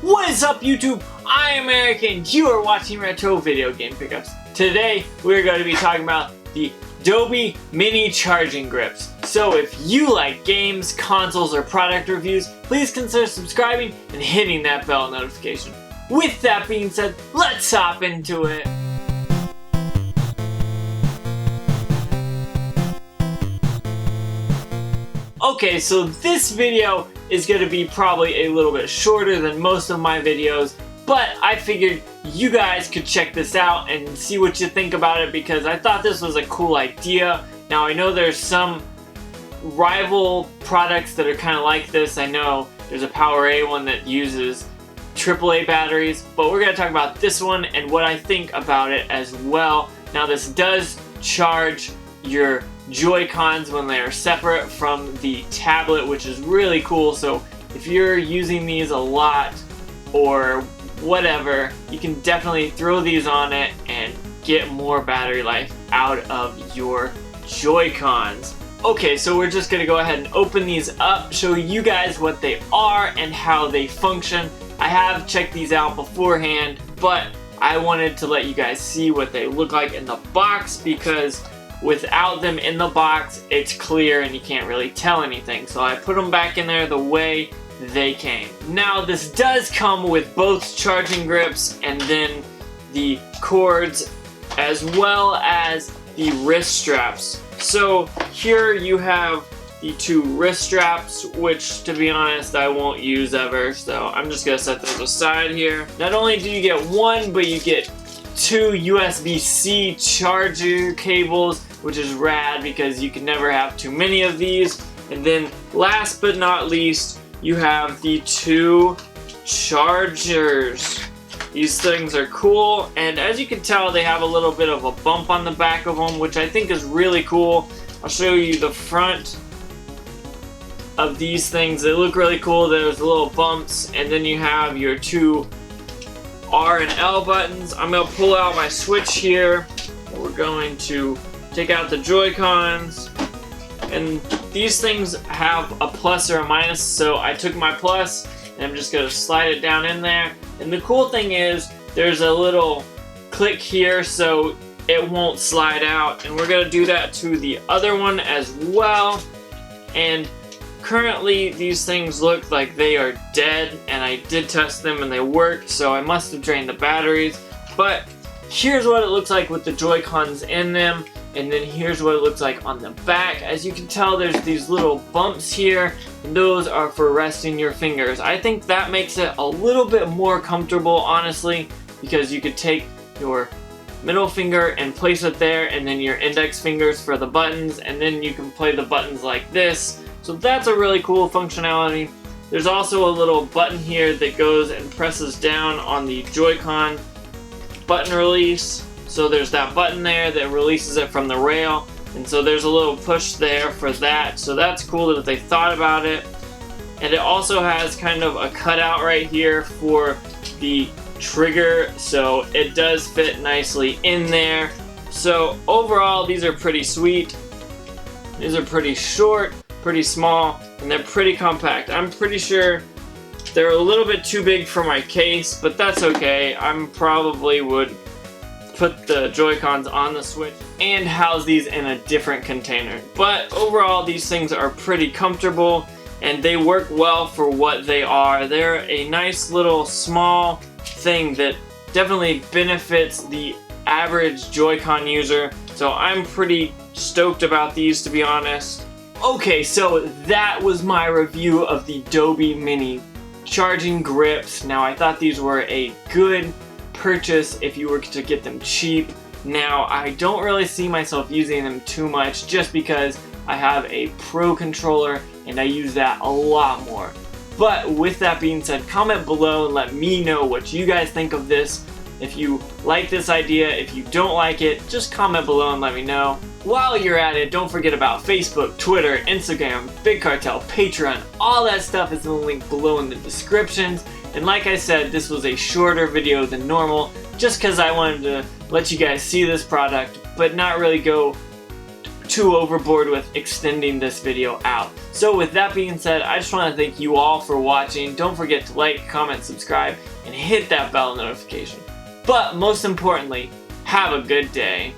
What is up, YouTube? I am Eric and you are watching Retro Video Game Pickups. Today we're going to be talking about the Dobe Mini Charging Grips. So if you like games, consoles, or product reviews, please consider subscribing and hitting that bell notification. With that being said, let's hop into it. Okay, so this video is going to be probably a little bit shorter than most of my videos, but I figured you guys could check this out and see what you think about it because I thought this was a cool idea. Now I know there's some rival products that are kind of like this. I know there's a PowerA one that uses AAA batteries, but we're going to talk about this one and what I think about it as well. Now this does charge your Joy-Cons when they are separate from the tablet, which is really cool. So if you're using these a lot or whatever, you can definitely throw these on it and get more battery life out of your Joy-Cons. Okay, so we're just gonna go ahead and open these up, show you guys what they are and how they function. I have checked these out beforehand, but I wanted to let you guys see what they look like in the box because without them in the box, it's clear and you can't really tell anything. So I put them back in there the way they came. Now this does come with both charging grips and then the cords as well as the wrist straps. So here you have the two wrist straps, which to be honest I won't use ever, so I'm just gonna set those aside here. Not only do you get one, but you get two USB-C charger cables, which is rad because you can never have too many of these. And then last but not least, you have the two chargers. These things are cool, and as you can tell, they have a little bit of a bump on the back of them, which I think is really cool. I'll show you the front of these things. They look really cool. There's little bumps, and then you have your two R and L buttons. I'm going to pull out my switch here. We're going to take out the Joy-Cons, and these things have a plus or a minus, so I took my plus and I'm just going to slide it down in there. And the cool thing is there's a little click here so it won't slide out, and we're going to do that to the other one as well. And currently these things look like they are dead, and I did test them and they worked, so I must have drained the batteries. But here's what it looks like with the Joy-Cons in them, and then here's what it looks like on the back. As you can tell, there's these little bumps here, and those are for resting your fingers. I think that makes it a little bit more comfortable, honestly, because you could take your middle finger and place it there, and then your index fingers for the buttons, and then you can play the buttons like this. So that's a really cool functionality. There's also a little button here that goes and presses down on the Joy-Con button release. So there's that button there that releases it from the rail, and so there's a little push there for that. So that's cool that they thought about it. And it also has kind of a cutout right here for the trigger, so it does fit nicely in there. So overall, these are pretty sweet. These are pretty short, pretty small, and they're pretty compact. I'm pretty sure they're a little bit too big for my case, but that's okay. I'm probably would put the Joy-Cons on the Switch and house these in a different container. But overall, these things are pretty comfortable and they work well for what they are. They're a nice little small thing that definitely benefits the average Joy-Con user. So I'm pretty stoked about these, to be honest. Okay, so that was my review of the Dobe Mini Charging Grips. Now I thought these were a good purchase if you were to get them cheap. Now I don't really see myself using them too much just because I have a Pro controller and I use that a lot more. But with that being said, comment below and let me know what you guys think of this. If you like this idea, if you don't like it, just comment below and let me know. While you're at it, don't forget about Facebook, Twitter, Instagram, Big Cartel, Patreon. All that stuff is in the link below in the descriptions. And like I said, this was a shorter video than normal just because I wanted to let you guys see this product, but not really go too overboard with extending this video out. So with that being said, I just want to thank you all for watching. Don't forget to like, comment, subscribe, and hit that bell notification. But most importantly, have a good day.